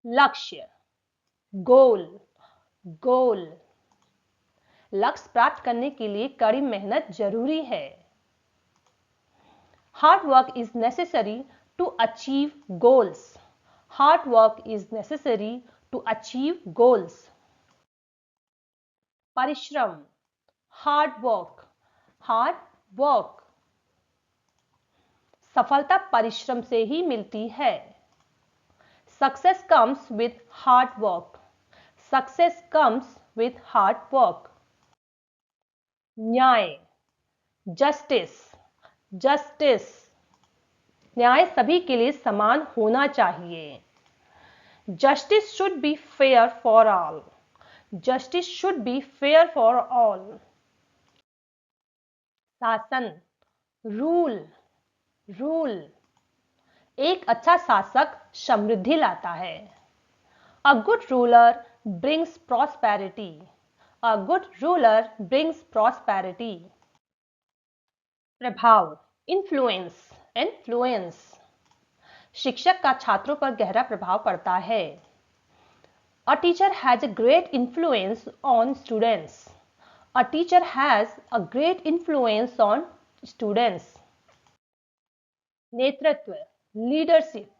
लक्ष्य, गोल, गोल। लक्ष्य प्राप्त करने के लिए कड़ी मेहनत जरूरी है। Hard work is necessary to achieve goals. Hard work is necessary to achieve goals. परिश्रम, हार्ड वर्क, हार्ड वर्क। सफलता परिश्रम से ही मिलती है। Success comes with hard work. Success comes with hard work. न्याय, जस्टिस, जस्टिस। न्याय सभी के लिए समान होना चाहिए। Justice should be fair for all. Justice should be fair for all. शासन, रूल, रूल। एक अच्छा शासक समृद्धि लाता है। A good ruler brings prosperity. A good ruler brings prosperity. प्रभाव, इन्फ्लुएंस, इन्फ्लुएंस। शिक्षक का छात्रों पर गहरा प्रभाव पड़ता है। A teacher has a great influence on students. A teacher has a great influence on students. नेतृत्व, लीडरशिप,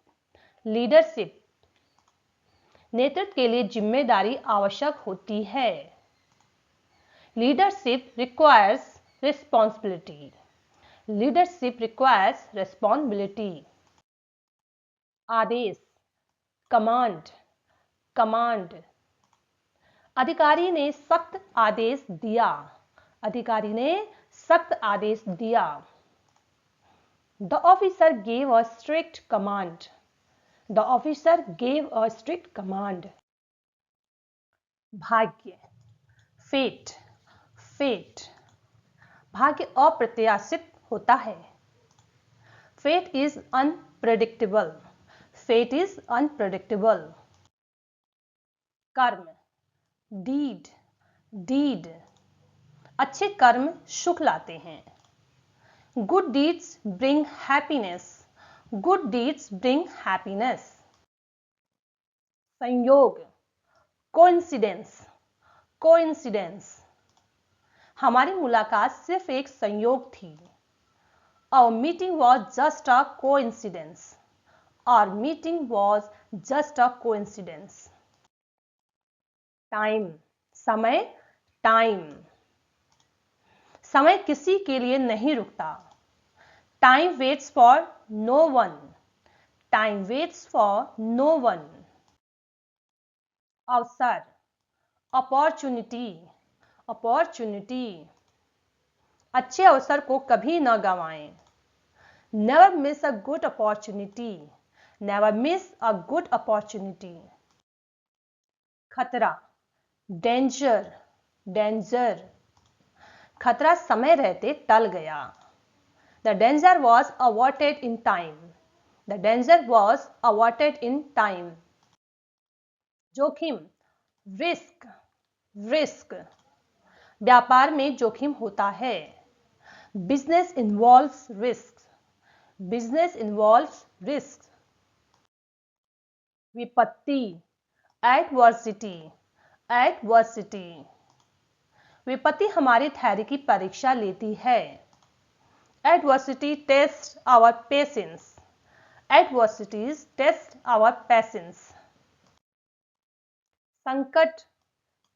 लीडरशिप। नेतृत्व के लिए जिम्मेदारी आवश्यक होती है। Leadership requires responsibility. Leadership requires responsibility. आदेश, कमांड, कमांड। अधिकारी ने सख्त आदेश दिया। अधिकारी ने सख्त आदेश दिया। The officer gave a strict command. The officer gave a strict command. भाग्य, fate, fate। भाग्य अप्रत्याशित होता है। Fate is unpredictable. Fate is unpredictable. कर्म, deed, deed। अच्छे कर्म सुख लाते हैं। Good deeds bring happiness. Good deeds bring happiness. संयोग, coincidence, coincidence। हमारी मुलाकात सिर्फ एक संयोग थी। Our meeting was just a coincidence. Our meeting was just a coincidence. Time, समय, टाइम। समय किसी के लिए नहीं रुकता। Time waits for no one. Time waits for no one. अवसर, अपॉर्चुनिटी, अपॉर्चुनिटी। अच्छे अवसर को कभी न गंवाएं। Never miss a good opportunity. Never miss a good opportunity. खतरा, डेंजर, डेंजर। खतरा समय रहते टल गया। The danger was averted in time. The danger was averted in time. जोखिम, रिस्क, रिस्क। व्यापार में जोखिम होता है। Business involves risk. Business involves risk. विपत्ति, एडवर्सिटी, एडवर्सिटी। विपत्ति हमारे धैर्य की परीक्षा लेती है। Adversity tests our patience. Adversities test our patience. संकट,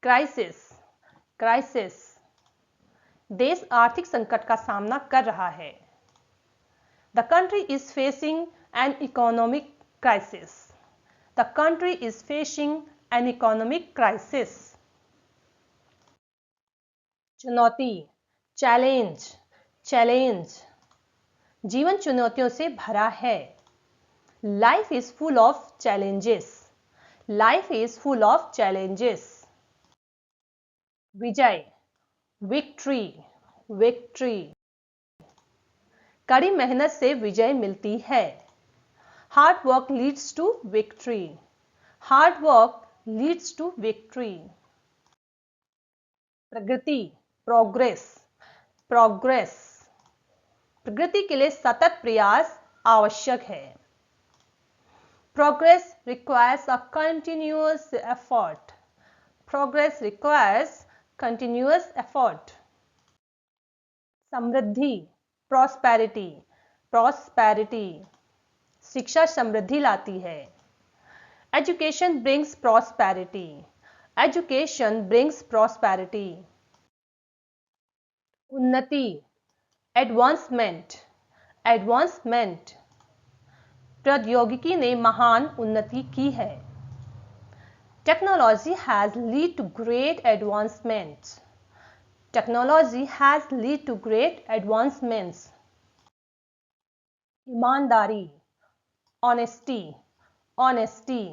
क्राइसिस, क्राइसिस। देश आर्थिक संकट का सामना कर रहा है। The country is facing an economic crisis. The country is facing an economic crisis. चुनौती, चैलेंज, चैलेंज। जीवन चुनौतियों से भरा है। Life is full of challenges. Life is full of challenges. विजय, विक्ट्री, विक्ट्री। कड़ी मेहनत से विजय मिलती है। Hard work leads to victory. Hard work leads to victory. प्रगति, प्रोग्रेस, प्रोग्रेस। प्रगति के लिए सतत प्रयास आवश्यक है। Progress requires a continuous effort. Progress requires continuous effort. Samriddhi, prosperity, prosperity. शिक्षा समृद्धि लाती है. Education brings prosperity. Education brings prosperity. उन्नति, advancement, advancement. प्रौद्योगिकी ने महान उन्नति की है. Technology has led to great advancements. Technology has led to great advancements. ईमानदारी, honesty, honesty.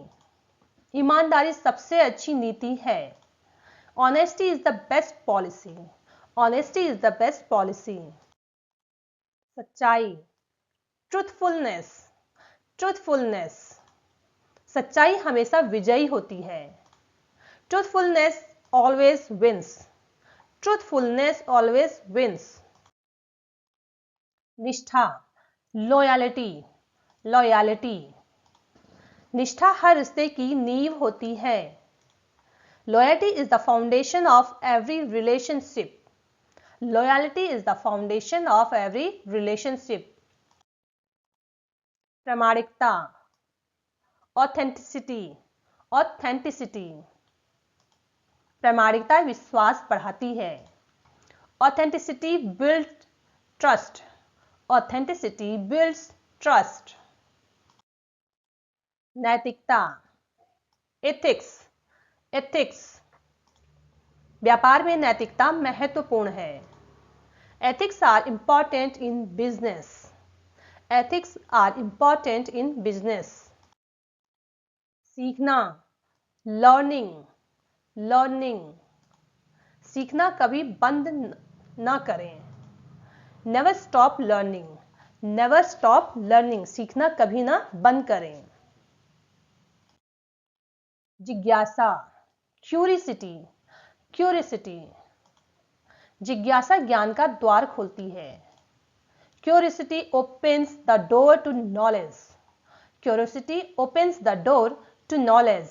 ईमानदारी सबसे अच्छी नीति है. Honesty is the best policy. Honesty is the best policy. सच्चाई, truthfulness, truthfulness. सच्चाई हमेशा विजयी होती है. Truthfulness always wins. Truthfulness always wins. निष्ठा, loyalty, loyalty. निष्ठा हर रिश्ते की नींव होती है. Loyalty is the foundation of every relationship. Loyalty is the foundation of every relationship. प्रामाणिकता, authenticity, authenticity. प्रामाणिकता विश्वास बढ़ाती है. Authenticity builds trust. Authenticity builds trust. नैतिकता, ethics, ethics. व्यापार में नैतिकता महत्वपूर्ण है. Ethics are important in business. Ethics are important in business. सीखना, learning, learning. सीखना कभी बंद ना करें. Never stop learning. Never stop learning. सीखना कभी ना बंद करें. जिज्ञासा, curiosity, curiosity. जिज्ञासा ज्ञान का द्वार खोलती है. Curiosity opens the door to knowledge. Curiosity opens the door to knowledge.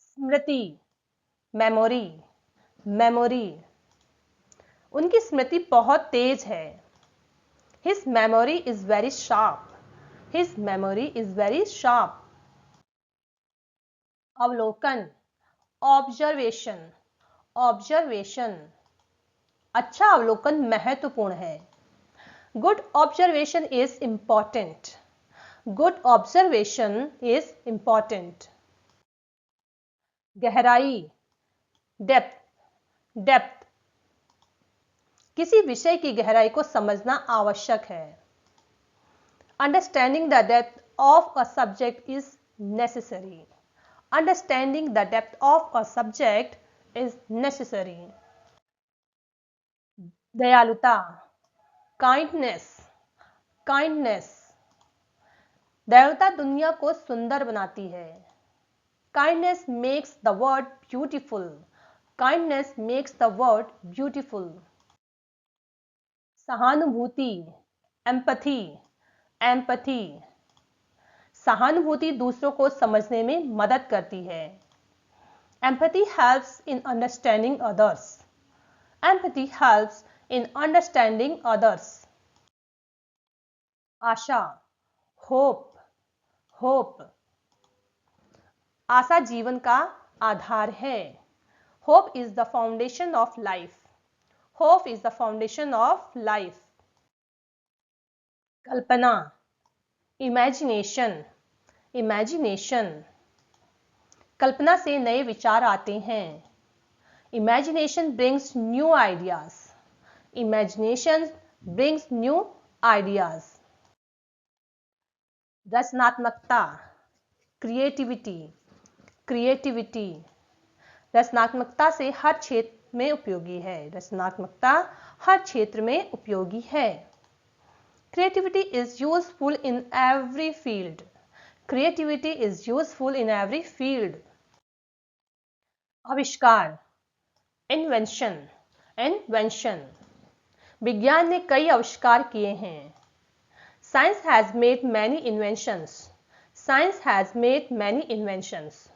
Smriti, memory, memory. उनकी स्मृति बहुत तेज है. His memory is very sharp. His memory is very sharp. अवलोकन, observation, observation. अच्छा अवलोकन महत्वपूर्ण है. Good observation is important. Good observation is important. गहराई, depth, depth. किसी विषय की गहराई को समझना आवश्यक है. Understanding the depth of a subject is necessary. Understanding the depth of a subject is necessary. दयालुता, काइंडनेस, काइंडनेस. दयालुता दुनिया को सुंदर बनाती है. Kindness makes the world beautiful. Kindness makes the world beautiful. सहानुभूति, एम्पैथी, एम्पैथी. सहानुभूति दूसरों को समझने में मदद करती है. Empathy helps in understanding others. Empathy helps in understanding others. Asha, hope, hope. आशा जीवन का आधार है. Hope is the foundation of life. Hope is the foundation of life. Kalpana, imagination, imagination. कल्पना से नए विचार आते हैं. Imagination brings new ideas. Imagination brings new ideas. रचनात्मकता, creativity, creativity. रचनात्मकता से हर क्षेत्र में उपयोगी है. रचनात्मकता हर क्षेत्र में उपयोगी है. Creativity is useful in every field. Creativity is useful in every field. आविष्कार, इन्वेंशन, इन्वेंशन. विज्ञान ने कई आविष्कार किए हैं. Science has made many inventions. Science has made many inventions.